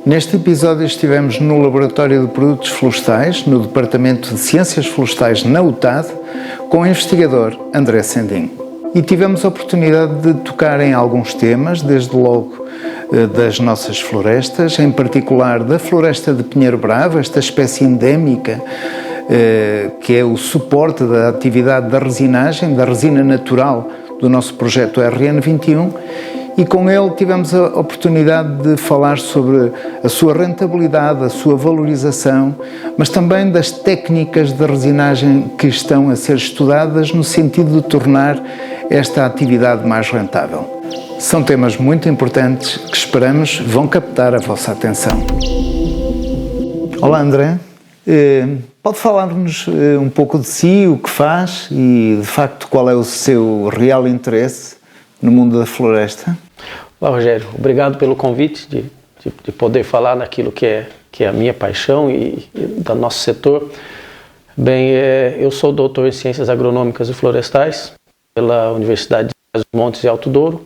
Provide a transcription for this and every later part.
Neste episódio estivemos no Laboratório de Produtos Florestais, no Departamento de Ciências Florestais na UTAD, com o investigador André Sendin. E tivemos a oportunidade de tocar em alguns temas, desde logo das nossas florestas, em particular da floresta de Pinheiro Bravo, esta espécie endémica, que é o suporte da atividade da resinagem, da resina natural do nosso projeto RN21, e com ele tivemos a oportunidade de falar sobre a sua rentabilidade, a sua valorização, mas também das técnicas de resinagem que estão a ser estudadas no sentido de tornar esta atividade mais rentável. São temas muito importantes que esperamos vão captar a vossa atenção. Olá André, pode falar-nos um pouco de si, o que faz e de facto qual é o seu real interesse no mundo da floresta? Olá Rogério, obrigado pelo convite de poder falar naquilo que é a minha paixão e do nosso setor. Bem, eu sou doutor em Ciências Agronômicas e Florestais pela Universidade de Montes e Alto Douro.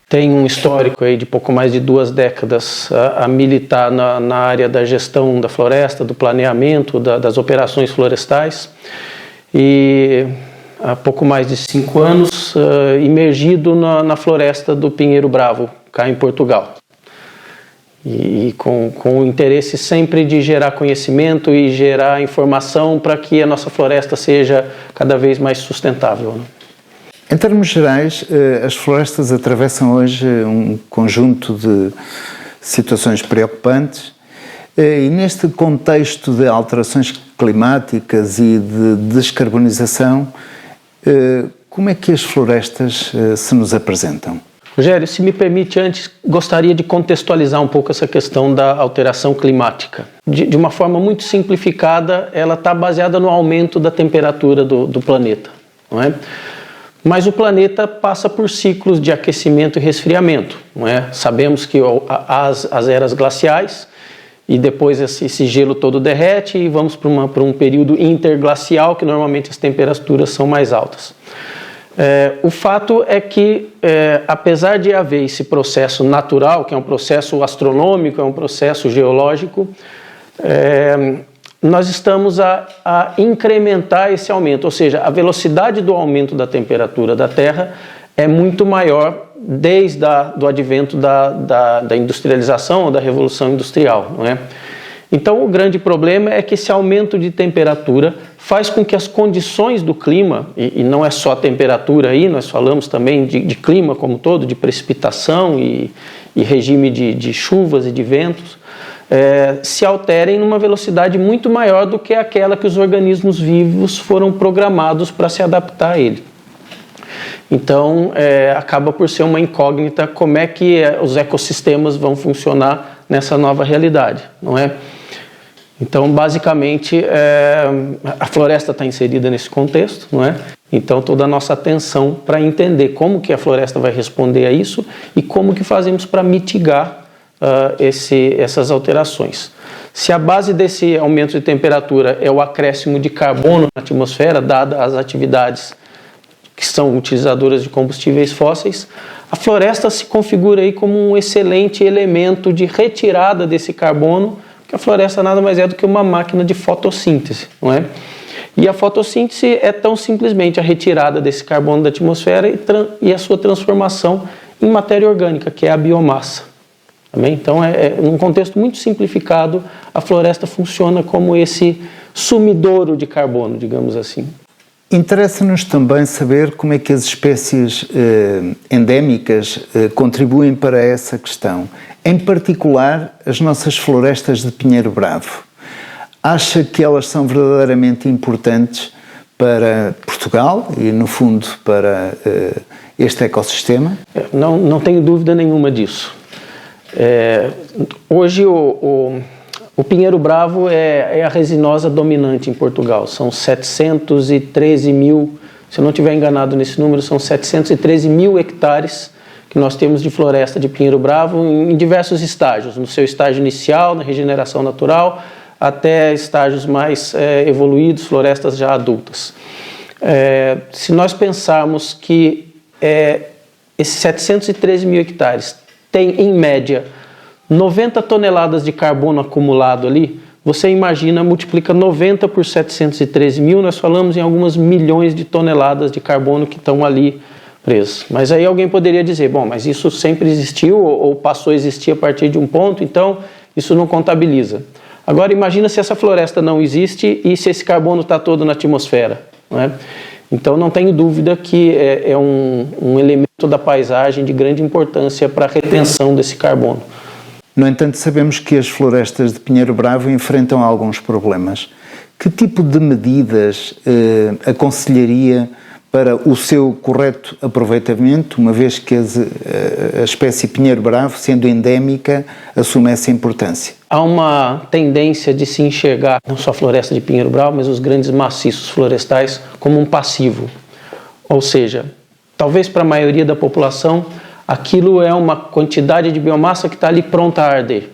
Tenho um histórico aí de pouco mais de 2 décadas a militar na área da gestão da floresta, do planeamento, das operações florestais e há pouco mais de 5 anos imergido na floresta do Pinheiro Bravo, cá em Portugal. E com o interesse sempre de gerar conhecimento e gerar informação para que a nossa floresta seja cada vez mais sustentável, né? Em termos gerais, as florestas atravessam hoje um conjunto de situações preocupantes e neste contexto de alterações climáticas e de descarbonização, como é que as florestas se nos apresentam? Rogério, se me permite, antes gostaria de contextualizar um pouco essa questão da alteração climática. De uma forma muito simplificada, ela está baseada no aumento da temperatura do planeta, não é? Mas o planeta passa por ciclos de aquecimento e resfriamento, não é? Sabemos que as eras glaciais e depois esse gelo todo derrete e vamos para um período interglacial que normalmente as temperaturas são mais altas. O fato é que, apesar de haver esse processo natural, que é um processo astronômico, é um processo geológico, nós estamos a incrementar esse aumento, ou seja, a velocidade do aumento da temperatura da Terra é muito maior desde do advento da industrialização ou da Revolução Industrial, não é? Então, o grande problema é que esse aumento de temperatura faz com que as condições do clima, e não é só a temperatura aí, nós falamos também de clima como um todo, de precipitação e regime de chuvas e de ventos, se alterem numa velocidade muito maior do que aquela que os organismos vivos foram programados para se adaptar a ele. Então, acaba por ser uma incógnita como é que os ecossistemas vão funcionar nessa nova realidade, não é? Então, basicamente, a floresta está inserida nesse contexto, não é? Então, toda a nossa atenção para entender como que a floresta vai responder a isso e como que fazemos para mitigar essas alterações. Se a base desse aumento de temperatura é o acréscimo de carbono na atmosfera, dada as atividades que são utilizadoras de combustíveis fósseis, a floresta se configura aí como um excelente elemento de retirada desse carbono, porque a floresta nada mais é do que uma máquina de fotossíntese, não é? E a fotossíntese é tão simplesmente a retirada desse carbono da atmosfera e a sua transformação em matéria orgânica, que é a biomassa. Também? Então, num contexto muito simplificado, a floresta funciona como esse sumidouro de carbono, digamos assim. Interessa-nos também saber como é que as espécies endémicas contribuem para essa questão. Em particular, as nossas florestas de Pinheiro Bravo. Acha que elas são verdadeiramente importantes para Portugal e, no fundo, para este ecossistema? Não tenho dúvida nenhuma disso. Hoje o Pinheiro Bravo é a resinosa dominante em Portugal. São 713 mil, se eu não estiver enganado nesse número, são 713 mil hectares que nós temos de floresta de Pinheiro Bravo em diversos estágios. No seu estágio inicial, na regeneração natural, até estágios mais evoluídos, florestas já adultas. Se nós pensarmos que esses 713 mil hectares tem, em média, 90 toneladas de carbono acumulado ali, você imagina, multiplica 90 por 713 mil, nós falamos em algumas milhões de toneladas de carbono que estão ali presos. Mas aí alguém poderia dizer, bom, mas isso sempre existiu ou passou a existir a partir de um ponto, então isso não contabiliza. Agora imagina se essa floresta não existe e se esse carbono está todo na atmosfera, não é? Então não tenho dúvida que é um elemento da paisagem de grande importância para a retenção desse carbono. No entanto, sabemos que as florestas de Pinheiro Bravo enfrentam alguns problemas. Que tipo de medidas aconselharia para o seu correto aproveitamento, uma vez que a espécie Pinheiro Bravo, sendo endémica, assume essa importância? Há uma tendência de se enxergar não só a floresta de Pinheiro Bravo, mas os grandes maciços florestais como um passivo. Ou seja, talvez para a maioria da população, aquilo é uma quantidade de biomassa que está ali pronta a arder.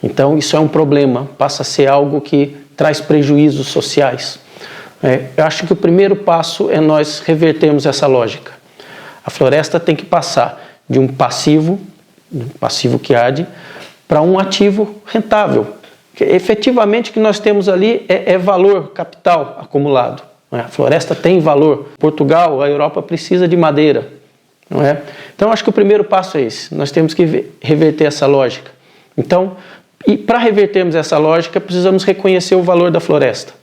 Então isso é um problema, passa a ser algo que traz prejuízos sociais. Eu acho que o primeiro passo é nós revertermos essa lógica. A floresta tem que passar de um passivo que arde, para um ativo rentável. Efetivamente o que nós temos ali é valor, capital acumulado. A floresta tem valor. Portugal, a Europa precisa de madeira. Não é? Então acho que o primeiro passo é esse. Nós temos que reverter essa lógica. Então, e para revertermos essa lógica, precisamos reconhecer o valor da floresta.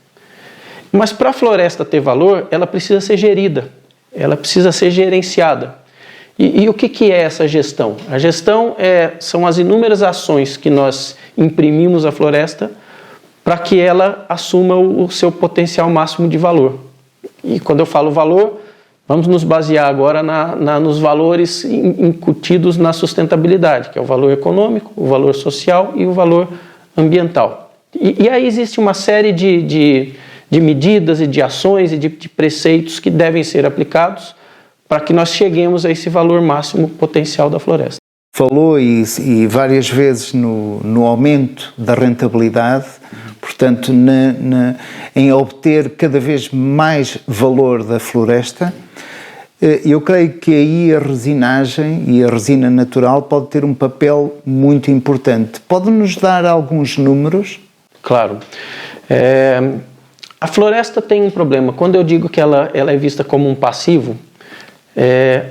Mas para a floresta ter valor, ela precisa ser gerida, ela precisa ser gerenciada. E o que é essa gestão? A gestão são as inúmeras ações que nós imprimimos à floresta para que ela assuma o seu potencial máximo de valor. E quando eu falo valor, vamos nos basear agora nos valores incutidos na sustentabilidade, que é o valor econômico, o valor social e o valor ambiental. E aí existe uma série de medidas e de ações e de preceitos que devem ser aplicados para que nós cheguemos a esse valor máximo potencial da floresta. Falou e várias vezes no aumento da rentabilidade, portanto, em obter cada vez mais valor da floresta. Eu creio que aí a resinagem e a resina natural pode ter um papel muito importante. Pode-nos dar alguns números? Claro. A floresta tem um problema. Quando eu digo que ela é vista como um passivo,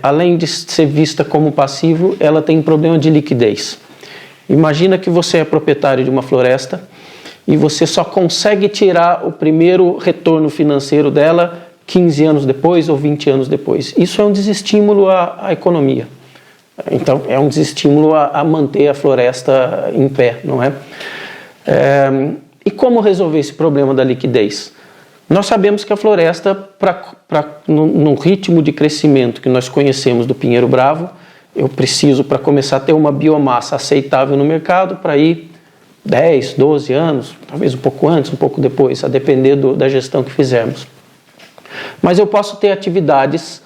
além de ser vista como passivo, ela tem um problema de liquidez. Imagina que você é proprietário de uma floresta e você só consegue tirar o primeiro retorno financeiro dela 15 anos depois ou 20 anos depois. Isso é um desestímulo à economia. Então, é um desestímulo a manter a floresta em pé, não é? E como resolver esse problema da liquidez? Nós sabemos que a floresta, no ritmo de crescimento que nós conhecemos do Pinheiro Bravo, eu preciso, para começar a ter uma biomassa aceitável no mercado, para ir 10, 12 anos, talvez um pouco antes, um pouco depois, a depender da gestão que fizermos. Mas eu posso ter atividades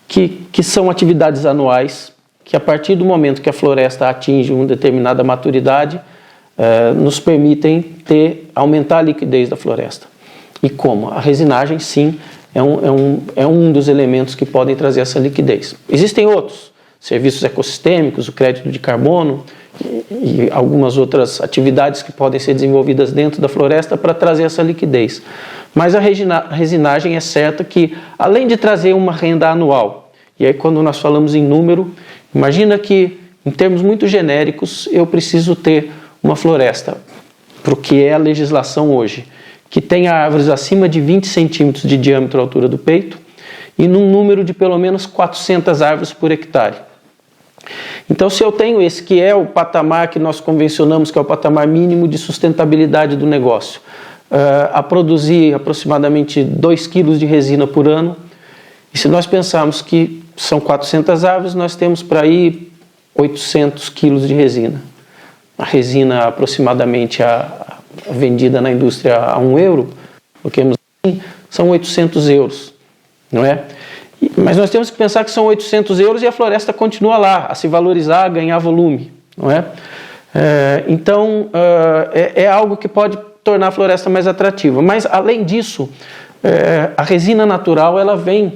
que são atividades anuais, que a partir do momento que a floresta atinge uma determinada maturidade, nos permitem aumentar a liquidez da floresta. E como? A resinagem, sim, é um dos elementos que podem trazer essa liquidez. Existem outros, serviços ecossistêmicos, o crédito de carbono e algumas outras atividades que podem ser desenvolvidas dentro da floresta para trazer essa liquidez. Mas a resinagem é certa que, além de trazer uma renda anual, e aí quando nós falamos em número, imagina que, em termos muito genéricos, eu preciso ter uma floresta, para o que é a legislação hoje, que tenha árvores acima de 20 centímetros de diâmetro à altura do peito e num número de pelo menos 400 árvores por hectare. Então, se eu tenho esse que é o patamar que nós convencionamos que é o patamar mínimo de sustentabilidade do negócio, a produzir aproximadamente 2 quilos de resina por ano, e se nós pensarmos que são 400 árvores, nós temos para aí 800 quilos de resina. A resina aproximadamente vendida na indústria a €1, coloquemos assim, são 800 euros, não é? Mas nós temos que pensar que são 800 euros e a floresta continua lá, a se valorizar, a ganhar volume, não é? Então, é algo que pode tornar a floresta mais atrativa. Mas, além disso, a resina natural ela vem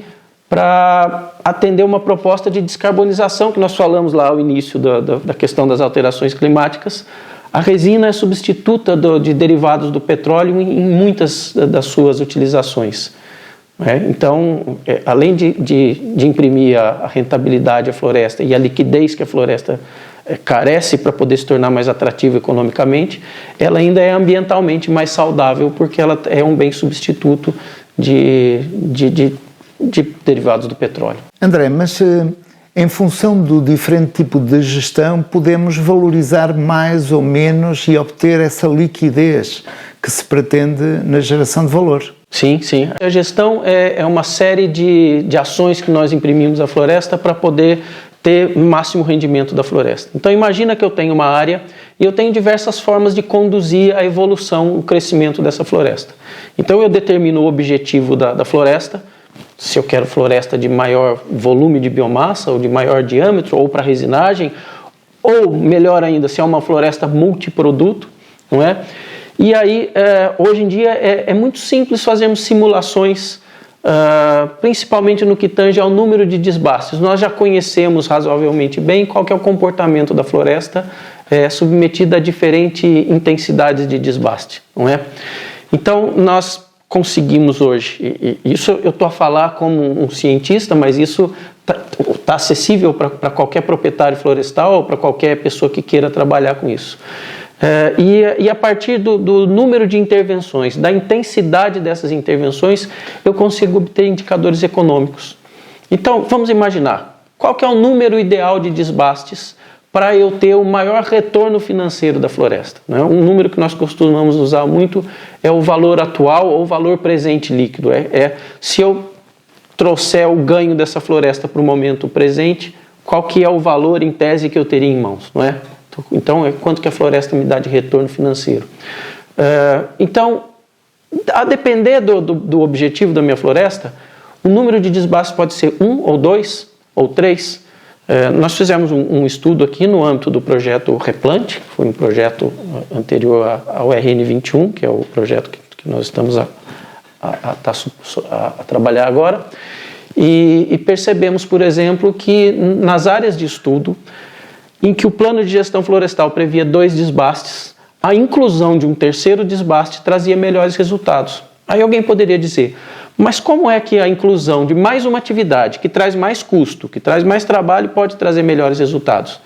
para atender uma proposta de descarbonização que nós falamos lá ao início da questão das alterações climáticas. A resina é substituta de derivados do petróleo em muitas das suas utilizações. Então, além de imprimir a rentabilidade à floresta e a liquidez que a floresta carece para poder se tornar mais atrativa economicamente, ela ainda é ambientalmente mais saudável porque ela é um bem substituto de derivados do petróleo. André, mas em função do diferente tipo de gestão, podemos valorizar mais ou menos e obter essa liquidez que se pretende na geração de valor. Sim, sim. A gestão é uma série de ações que nós imprimimos à floresta para poder ter máximo rendimento da floresta. Então imagina que eu tenho uma área e eu tenho diversas formas de conduzir a evolução, o crescimento dessa floresta. Então eu determino o objetivo da floresta, se eu quero floresta de maior volume de biomassa ou de maior diâmetro ou para resinagem, ou melhor ainda, se é uma floresta multiproduto, não é? E aí, hoje em dia, é muito simples fazermos simulações, principalmente no que tange ao número de desbastes. Nós já conhecemos razoavelmente bem qual que é o comportamento da floresta submetida a diferentes intensidades de desbaste, não é? Então, nós conseguimos hoje, e isso eu estou a falar como um cientista, mas isso está acessível para qualquer proprietário florestal ou para qualquer pessoa que queira trabalhar com isso. E a partir do número de intervenções, da intensidade dessas intervenções, eu consigo obter indicadores econômicos. Então, vamos imaginar, qual que é o número ideal de desbastes para eu ter o maior retorno financeiro da floresta? Um número que nós costumamos usar muito é o valor atual ou o valor presente líquido. Se eu trouxer o ganho dessa floresta para o momento presente, qual que é o valor em tese que eu teria em mãos, não é? Então, quanto que a floresta me dá de retorno financeiro. Então, a depender do objetivo da minha floresta, o número de desbastes pode ser 1 ou 2 ou 3. Nós fizemos um estudo aqui no âmbito do projeto Replante, que foi um projeto anterior ao RN21, que é o projeto que nós estamos a trabalhar agora, e percebemos, por exemplo, que nas áreas de estudo, em que o plano de gestão florestal previa 2 desbastes, a inclusão de um terceiro desbaste trazia melhores resultados. Aí alguém poderia dizer, mas como é que a inclusão de mais uma atividade que traz mais custo, que traz mais trabalho, pode trazer melhores resultados?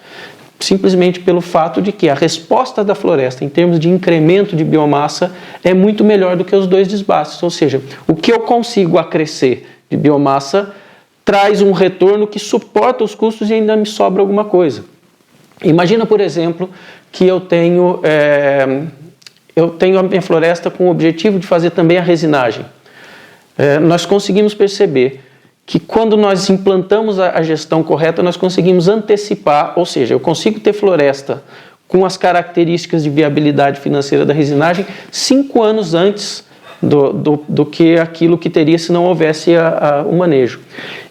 Simplesmente pelo fato de que a resposta da floresta em termos de incremento de biomassa é muito melhor do que os 2 desbastes, ou seja, o que eu consigo acrescer de biomassa traz um retorno que suporta os custos e ainda me sobra alguma coisa. Imagina, por exemplo, que eu tenho a minha floresta com o objetivo de fazer também a resinagem. Nós conseguimos perceber que quando nós implantamos a gestão correta, nós conseguimos antecipar, ou seja, eu consigo ter floresta com as características de viabilidade financeira da resinagem 5 anos antes do que aquilo que teria se não houvesse o manejo.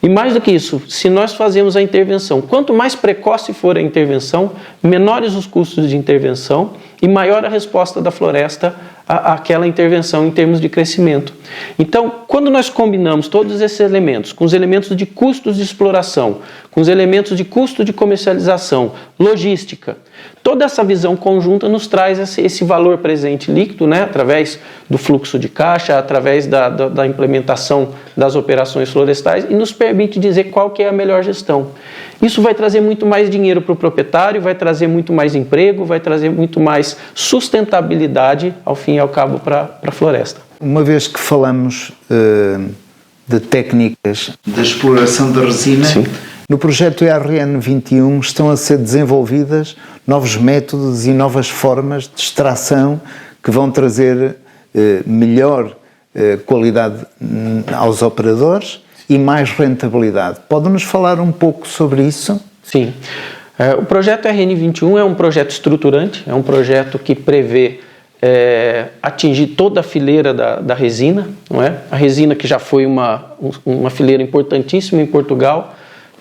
E mais do que isso, se nós fazemos a intervenção, quanto mais precoce for a intervenção, menores os custos de intervenção e maior a resposta da floresta àquela intervenção em termos de crescimento. Então, quando nós combinamos todos esses elementos, com os elementos de custos de exploração, com os elementos de custo de comercialização, logística, toda essa visão conjunta nos traz esse valor presente líquido, né, através do fluxo de caixa, através da implementação das operações florestais e nos permite dizer qual que é a melhor gestão. Isso vai trazer muito mais dinheiro para o proprietário, vai trazer muito mais emprego, vai trazer muito mais sustentabilidade, ao fim e ao cabo, para a floresta. Uma vez que falamos de técnicas de exploração da resina, sim, no projeto RN21 estão a ser desenvolvidas novos métodos e novas formas de extração que vão trazer melhor qualidade aos operadores e mais rentabilidade. Pode-nos falar um pouco sobre isso? Sim. O projeto RN21 é um projeto estruturante, é um projeto que prevê atingir toda a fileira da resina, não é? A resina, que já foi uma fileira importantíssima em Portugal,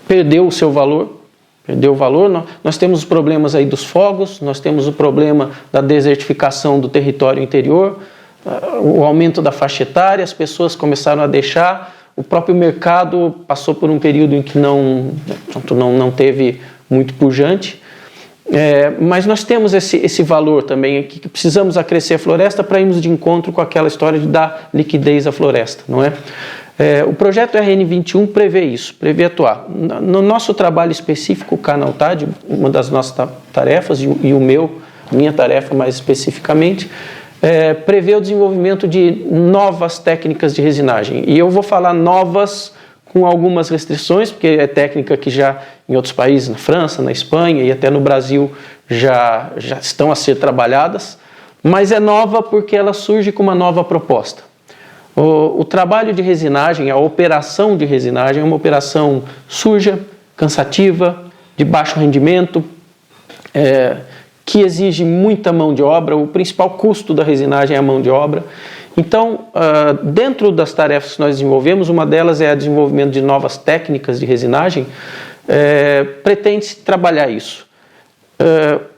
perdeu o seu valor. Perdeu o valor. Nós temos os problemas aí dos fogos, nós temos o problema da desertificação do território interior, o aumento da faixa etária, as pessoas começaram a deixar, o próprio mercado passou por um período em que não teve muito pujante, mas nós temos esse valor também aqui, que precisamos acrescer a floresta para irmos de encontro com aquela história de dar liquidez à floresta, não é? O projeto RN21 prevê isso, prevê atuar. No nosso trabalho específico, o Canaltad, uma das nossas tarefas, e minha tarefa mais especificamente, prevê o desenvolvimento de novas técnicas de resinagem. E eu vou falar novas com algumas restrições, porque é técnica que já em outros países, na França, na Espanha e até no Brasil, já estão a ser trabalhadas, mas é nova porque ela surge com uma nova proposta. O trabalho de resinagem, a operação de resinagem é uma operação suja, cansativa, de baixo rendimento, que exige muita mão de obra. O principal custo da resinagem é a mão de obra. Então, dentro das tarefas que nós desenvolvemos, uma delas é o desenvolvimento de novas técnicas de resinagem, pretende-se trabalhar isso.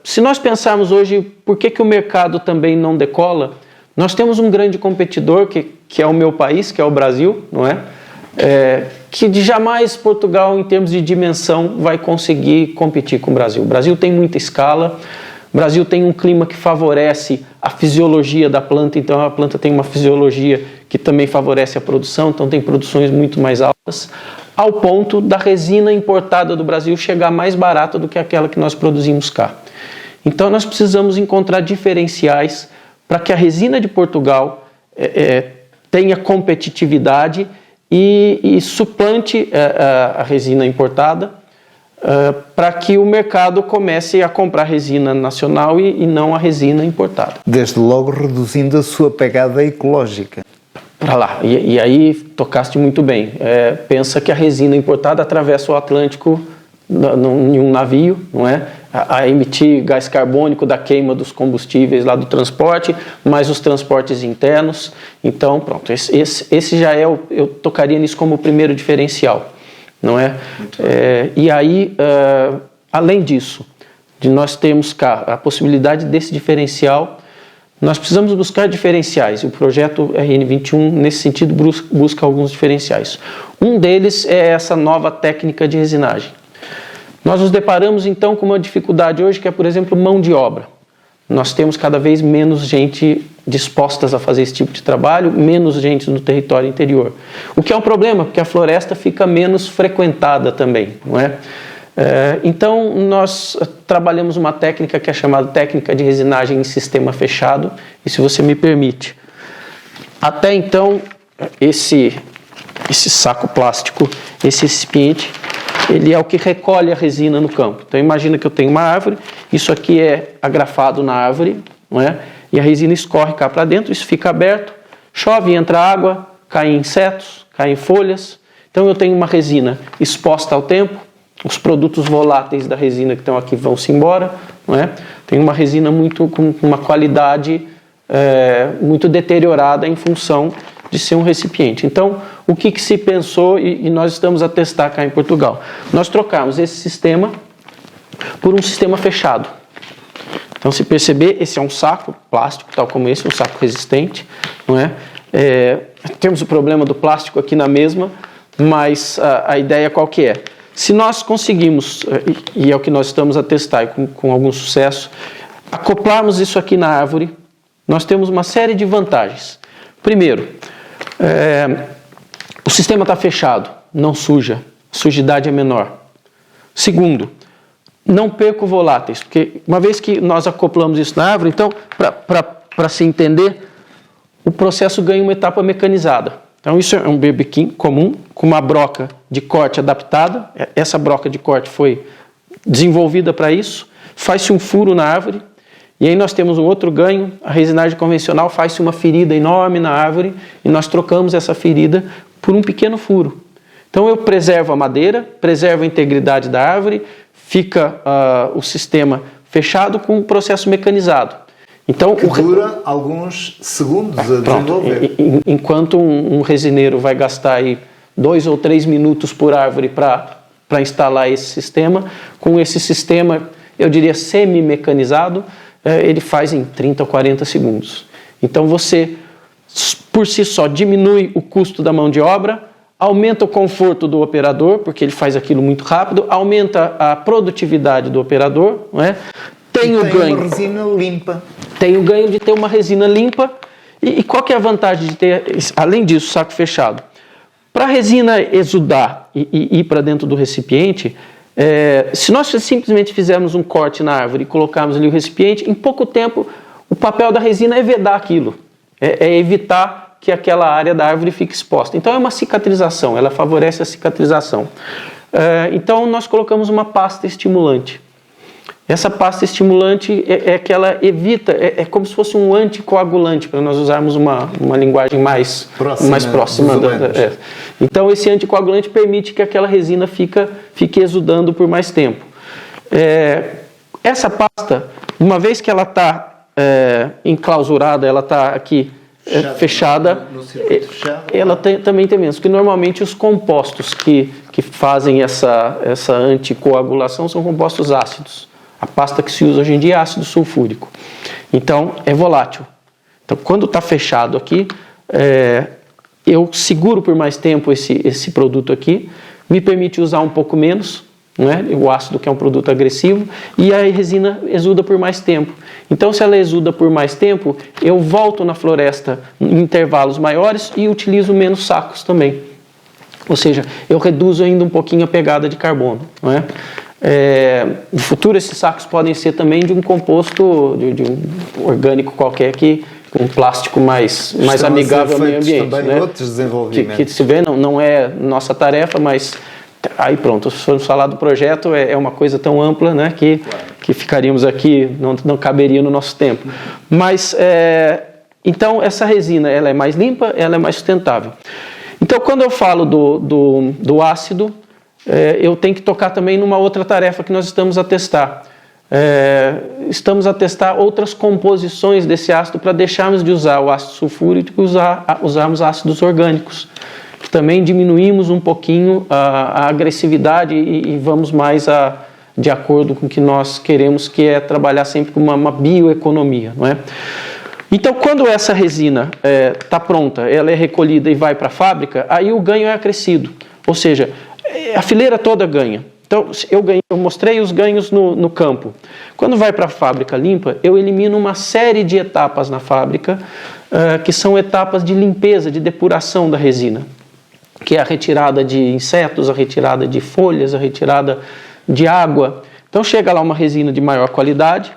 Se nós pensarmos hoje por que o mercado também não decola, nós temos um grande competidor, que é o meu país, que é o Brasil, não é? Que jamais Portugal, em termos de dimensão, vai conseguir competir com o Brasil. O Brasil tem muita escala, o Brasil tem um clima que favorece a fisiologia da planta, então a planta tem uma fisiologia que também favorece a produção, então tem produções muito mais altas, ao ponto da resina importada do Brasil chegar mais barata do que aquela que nós produzimos cá. Então nós precisamos encontrar diferenciais para que a resina de Portugal tenha competitividade e suplante a resina importada, para que o mercado comece a comprar resina nacional e não a resina importada. Desde logo reduzindo a sua pegada ecológica. Para lá, e aí tocaste muito bem. Pensa que a resina importada atravessa o Atlântico em um navio, não é? A emitir gás carbônico da queima dos combustíveis lá do transporte, mais os transportes internos. Então, pronto, esse já eu tocaria nisso como o primeiro diferencial, não é? E aí, além disso, de nós termos cá a possibilidade desse diferencial, nós precisamos buscar diferenciais. O projeto RN21, nesse sentido, busca alguns diferenciais. Um deles é essa nova técnica de resinagem. Nós nos deparamos, então, com uma dificuldade hoje, que é, por exemplo, mão de obra. Nós temos cada vez menos gente dispostas a fazer esse tipo de trabalho, menos gente no território interior. O que é um problema, porque a floresta fica menos frequentada também, não é? Então, nós trabalhamos uma técnica que é chamada técnica de resinagem em sistema fechado, e se você me permite, até então, esse saco plástico, esse recipiente, ele é o que recolhe a resina no campo. Então imagina que eu tenho uma árvore, isso aqui é agrafado na árvore, não é? E a resina escorre cá para dentro, isso fica aberto, chove, entra água, cai insetos, cai folhas. Então eu tenho uma resina exposta ao tempo, os produtos voláteis da resina que estão aqui vão-se embora, não é? Tem uma resina com uma qualidade muito deteriorada em função de ser um recipiente. Então, o que se pensou, e nós estamos a testar cá em Portugal? Nós trocamos esse sistema por um sistema fechado. Então, se perceber, esse é um saco plástico, tal como esse, um saco resistente, não é? Temos o problema do plástico aqui na mesma, mas a ideia qual que é? Se nós conseguimos, e é o que nós estamos a testar e com algum sucesso, acoplarmos isso aqui na árvore, nós temos uma série de vantagens. Primeiro, o sistema está fechado, não suja, a sujidade é menor. Segundo, não perco voláteis, porque uma vez que nós acoplamos isso na árvore, então, para se entender, o processo ganha uma etapa mecanizada. Então, isso é um berbequim comum, com uma broca de corte adaptada. Essa broca de corte foi desenvolvida para isso. Faz-se um furo na árvore, e aí nós temos um outro ganho. A resinagem convencional faz-se uma ferida enorme na árvore, e nós trocamos essa ferida por um pequeno furo. Então, eu preservo a madeira, preservo a integridade da árvore, fica o sistema fechado com um processo mecanizado. Então, que dura alguns segundos a desenvolver. Enquanto um resineiro vai gastar aí 2 ou 3 minutos por árvore para instalar esse sistema, com esse sistema, eu diria semi-mecanizado, ele faz em 30 ou 40 segundos. Então você por si só, diminui o custo da mão de obra, aumenta o conforto do operador, porque ele faz aquilo muito rápido, aumenta a produtividade do operador, não é? Tem o ganho. Uma resina limpa. Tem o ganho de ter uma resina limpa. E qual que é a vantagem de ter, além disso, saco fechado? Para a resina exudar e ir para dentro do recipiente, se nós simplesmente fizermos um corte na árvore e colocarmos ali o recipiente, em pouco tempo o papel da resina é vedar aquilo, é evitar que aquela área da árvore fique exposta. Então é uma cicatrização, ela favorece a cicatrização. Então nós colocamos uma pasta estimulante. Essa pasta estimulante é que ela evita, é como se fosse um anticoagulante, para nós usarmos uma linguagem mais próxima. Então esse anticoagulante permite que aquela resina fique exudando por mais tempo. Essa pasta, uma vez que ela está enclausurada, ela está aqui fechada, ela também tem menos, porque normalmente os compostos que fazem essa anticoagulação são compostos ácidos. A pasta que se usa hoje em dia é ácido sulfúrico. Então, é volátil. Então, quando está fechado aqui, eu seguro por mais tempo esse produto aqui, me permite usar um pouco menos, não é? O ácido, que é um produto agressivo, e a resina exuda por mais tempo. Então, se ela exuda por mais tempo, eu volto na floresta em intervalos maiores e utilizo menos sacos também. Ou seja, eu reduzo ainda um pouquinho a pegada de carbono, não é? No futuro, esses sacos podem ser também de um composto, de um orgânico qualquer, um plástico mais amigável ao meio ambiente. Também, né? Outros desenvolvimentos. Que se vê, não é nossa tarefa, mas aí pronto, se formos falar do projeto, é uma coisa tão ampla, né, que ficaríamos aqui, não caberia no nosso tempo. Mas, então, essa resina, ela é mais limpa, ela é mais sustentável. Então, quando eu falo do ácido, eu tenho que tocar também numa outra tarefa que nós estamos a testar. Estamos a testar outras composições desse ácido para deixarmos de usar o ácido sulfúrico e usarmos ácidos orgânicos. Também diminuímos um pouquinho a agressividade e vamos mais de acordo com o que nós queremos, que é trabalhar sempre com uma bioeconomia, não é? Então, quando essa resina está pronta, ela é recolhida e vai para a fábrica, aí o ganho é acrescido. Ou seja, a fileira toda ganha. Então, eu mostrei os ganhos no campo. Quando vai para a fábrica limpa, eu elimino uma série de etapas na fábrica, que são etapas de limpeza, de depuração da resina, que é a retirada de insetos, a retirada de folhas, a retirada de água. Então, chega lá uma resina de maior qualidade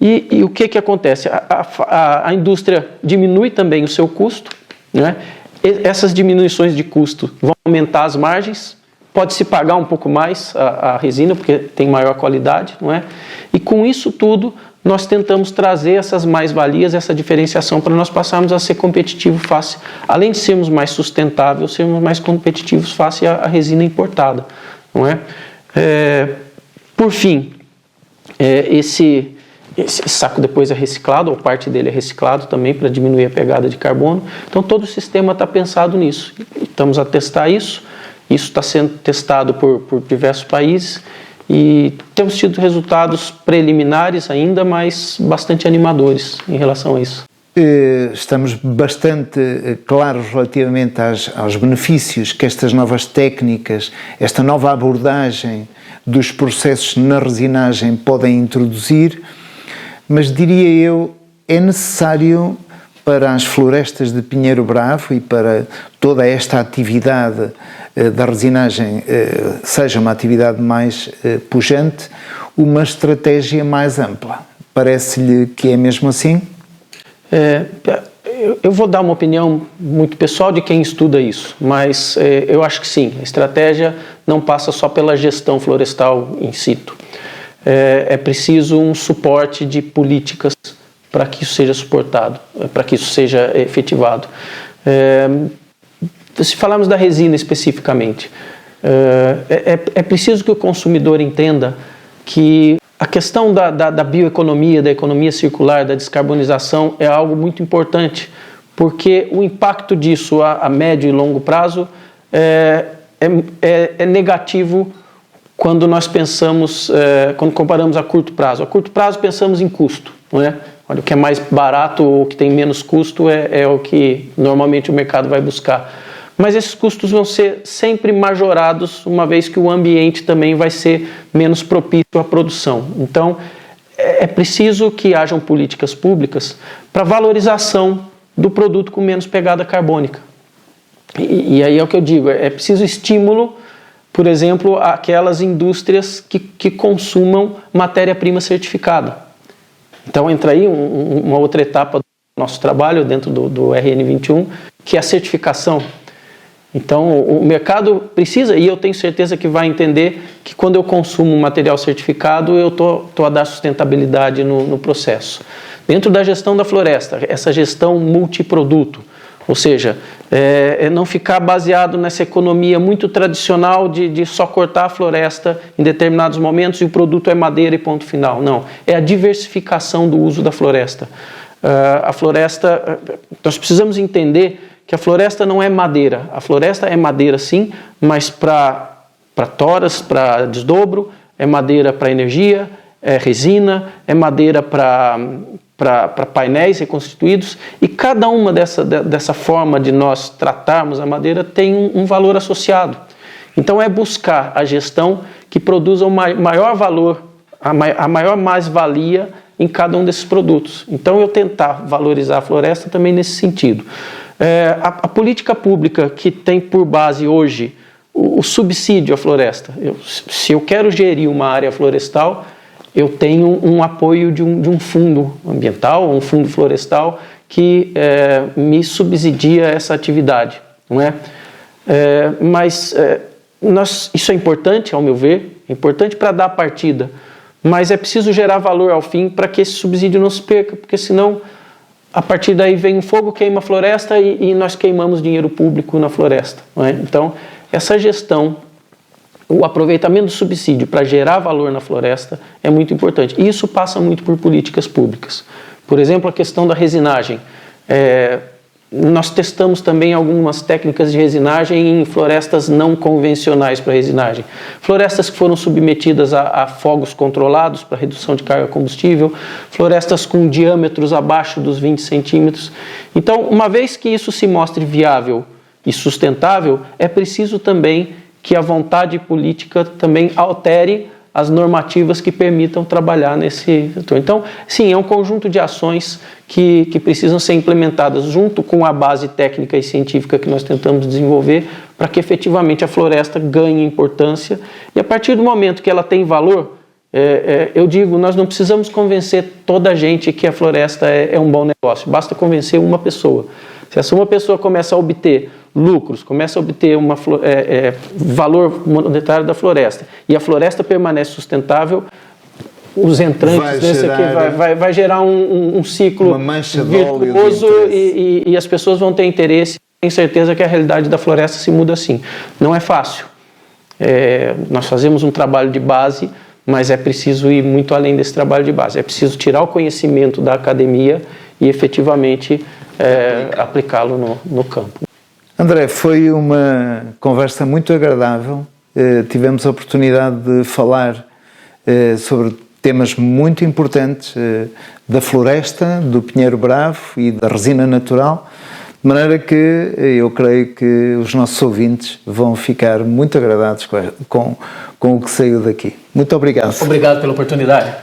e o que acontece? A indústria diminui também o seu custo, né? Essas diminuições de custo vão aumentar as margens. Pode-se pagar um pouco mais a resina, porque tem maior qualidade, não é? E com isso tudo, nós tentamos trazer essas mais-valias, essa diferenciação, para nós passarmos a ser competitivo face, além de sermos mais sustentáveis, sermos mais competitivos face à resina importada, não é? Por fim, esse saco depois é reciclado, ou parte dele é reciclado também, para diminuir a pegada de carbono. Então, todo o sistema está pensado nisso. Estamos a testar isso. Isso está sendo testado por diversos países e temos tido resultados preliminares ainda, mas bastante animadores em relação a isso. Estamos bastante claros relativamente aos benefícios que estas novas técnicas, esta nova abordagem dos processos na resinagem podem introduzir, mas diria eu, é necessário para as florestas de Pinheiro Bravo e para toda esta atividade da resinagem seja uma atividade mais pujante, uma estratégia mais ampla. Parece-lhe que é mesmo assim? Eu vou dar uma opinião muito pessoal de quem estuda isso, mas eu acho que sim, a estratégia não passa só pela gestão florestal in situ. É preciso um suporte de políticas para que isso seja suportado, para que isso seja efetivado. Se falarmos da resina especificamente, é preciso que o consumidor entenda que a questão da bioeconomia, da economia circular, da descarbonização é algo muito importante, porque o impacto disso a médio e longo prazo é negativo quando nós pensamos, quando comparamos a curto prazo. A curto prazo pensamos em custo, não é? Olha, o que é mais barato, o que tem menos custo é o que normalmente o mercado vai buscar. Mas esses custos vão ser sempre majorados, uma vez que o ambiente também vai ser menos propício à produção. Então, é preciso que hajam políticas públicas para valorização do produto com menos pegada carbônica. E aí é o que eu digo, é preciso estímulo, por exemplo, àquelas indústrias que consumam matéria-prima certificada. Então entra aí uma outra etapa do nosso trabalho dentro do RN21, que é a certificação. Então o mercado precisa, e eu tenho certeza que vai entender que quando eu consumo um material certificado, eu estou a dar sustentabilidade no processo. Dentro da gestão da floresta, essa gestão multiproduto, ou seja, não ficar baseado nessa economia muito tradicional de só cortar a floresta em determinados momentos e o produto é madeira e ponto final. Não, é a diversificação do uso da floresta. A floresta, nós precisamos entender que a floresta não é madeira. A floresta é madeira sim, mas para toras, para desdobro, é madeira para energia, é resina, é madeira para painéis reconstituídos, e cada uma dessa forma de nós tratarmos a madeira tem um valor associado. Então é buscar a gestão que produza o maior valor, a maior mais-valia em cada um desses produtos. Então eu tentar valorizar a floresta também nesse sentido. A política pública que tem por base hoje o subsídio à floresta, se eu quero gerir uma área florestal, eu tenho um apoio de um fundo ambiental, um fundo florestal que me subsidia essa atividade, não é? Isso é importante, ao meu ver, é importante para dar a partida, mas é preciso gerar valor ao fim para que esse subsídio não se perca, porque senão a partir daí vem um fogo, queima a floresta e nós queimamos dinheiro público na floresta, não é? Então, essa gestão, o aproveitamento do subsídio para gerar valor na floresta é muito importante. E isso passa muito por políticas públicas. Por exemplo, a questão da resinagem. Nós testamos também algumas técnicas de resinagem em florestas não convencionais para resinagem. Florestas que foram submetidas a fogos controlados para redução de carga combustível, florestas com diâmetros abaixo dos 20 centímetros. Então, uma vez que isso se mostre viável e sustentável, é preciso também que a vontade política também altere as normativas que permitam trabalhar nesse setor. Então, sim, é um conjunto de ações que precisam ser implementadas junto com a base técnica e científica que nós tentamos desenvolver para que efetivamente a floresta ganhe importância. E a partir do momento que ela tem valor, eu digo, nós não precisamos convencer toda a gente que a floresta é um bom negócio, basta convencer uma pessoa. Se essa uma pessoa começa a obter lucros, começa a obter valor monetário da floresta e a floresta permanece sustentável, os entrantes desse aqui vai gerar um ciclo virtuoso e as pessoas vão ter interesse. Tenho certeza que a realidade da floresta se muda assim. Não é fácil. Nós fazemos um trabalho de base, mas é preciso ir muito além desse trabalho de base. É preciso tirar o conhecimento da academia e efetivamente aplicá-lo no campo. André, foi uma conversa muito agradável. Tivemos a oportunidade de falar sobre temas muito importantes da floresta, do pinheiro bravo e da resina natural, de maneira que eu creio que os nossos ouvintes vão ficar muito agradados com o que saiu daqui. Muito obrigado. Obrigado pela oportunidade.